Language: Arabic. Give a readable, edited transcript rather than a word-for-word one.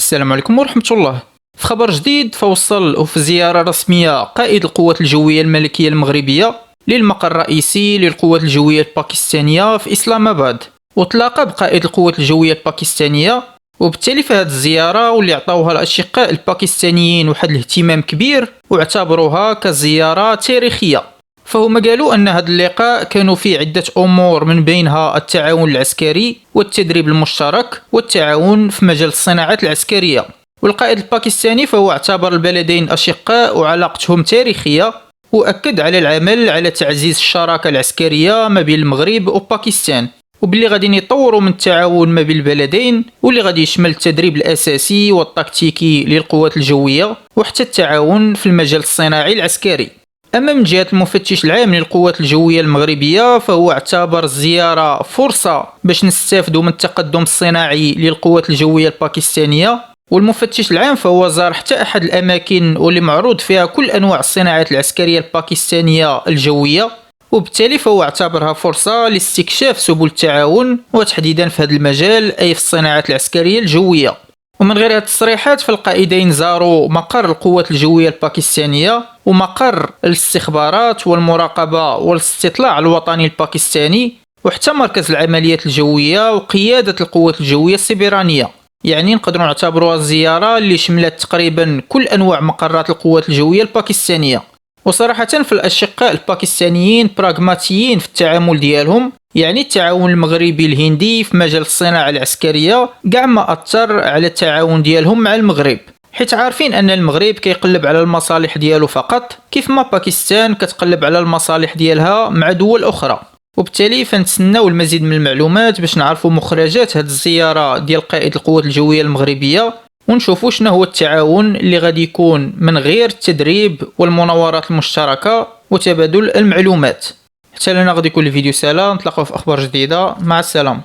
السلام عليكم ورحمة الله. في خبر جديد، فوصل وفي زيارة رسمية قائد القوات الجوية الملكية المغربية للمقر الرئيسي للقوات الجوية الباكستانية في إسلام آباد، وتلاقى بقائد القوات الجوية الباكستانية. وبالتالي في هذه الزيارة واللي عطاوها الأشقاء الباكستانيين واحد الاهتمام كبير واعتبروها كزيارة تاريخية. فهما قالوا أن هذا اللقاء كانوا فيه عدة أمور، من بينها التعاون العسكري والتدريب المشترك والتعاون في مجال الصناعات العسكرية. والقائد الباكستاني فهو اعتبر البلدين أشقاء وعلاقتهم تاريخية، وأكد على العمل على تعزيز الشراكة العسكرية ما بين المغرب وباكستان، وباللي غادي يطوروا من التعاون ما بين البلدين، واللي غادي يشمل التدريب الأساسي والتكتيكي للقوات الجوية وحتى التعاون في المجال الصناعي العسكري. أما من جهة المفتش العام للقوات الجوية المغربية، فهو اعتبر الزيارة فرصة باش نستافدوا من التقدم الصناعي للقوات الجوية الباكستانية. والمفتش العام فهو زار حتى أحد الأماكن واللي معروض فيها كل أنواع الصناعات العسكرية الباكستانية الجوية، وبالتالي فهو اعتبرها فرصة لاستكشاف سبل التعاون وتحديدا في هذا المجال، أي في الصناعات العسكرية الجوية. ومن غير هذه التصريحات، فالقائدين زاروا مقر القوات الجوية الباكستانية ومقر الاستخبارات والمراقبة والاستطلاع الوطني الباكستاني، وحتى مركز العمليات الجوية وقيادة القوات الجوية السبرانية. يعني نقدروا نعتبروها الزيارة اللي شملت تقريبا كل أنواع مقرات القوات الجوية الباكستانية. وصراحة في الأشقاء الباكستانيين براغماتيين في التعامل ديالهم، يعني التعاون المغربي الهندي في مجال الصناعة العسكرية كاع ما أثر على التعاون ديالهم مع المغرب، حيت عارفين أن المغرب كيقلب على المصالح ديالو فقط، كيف ما باكستان كتقلب على المصالح ديالها مع دول أخرى. وبالتالي فنتسناو المزيد من المعلومات باش نعرفوا مخرجات هذه الزيارة ديال قائد القوات الجوية المغربية، ونشوفوا شنو هو التعاون اللي غادي يكون من غير التدريب والمناورات المشتركة وتبادل المعلومات. حتى لنا غادي يكون الفيديو سلام، نتلاقاو في أخبار جديدة، مع السلامة.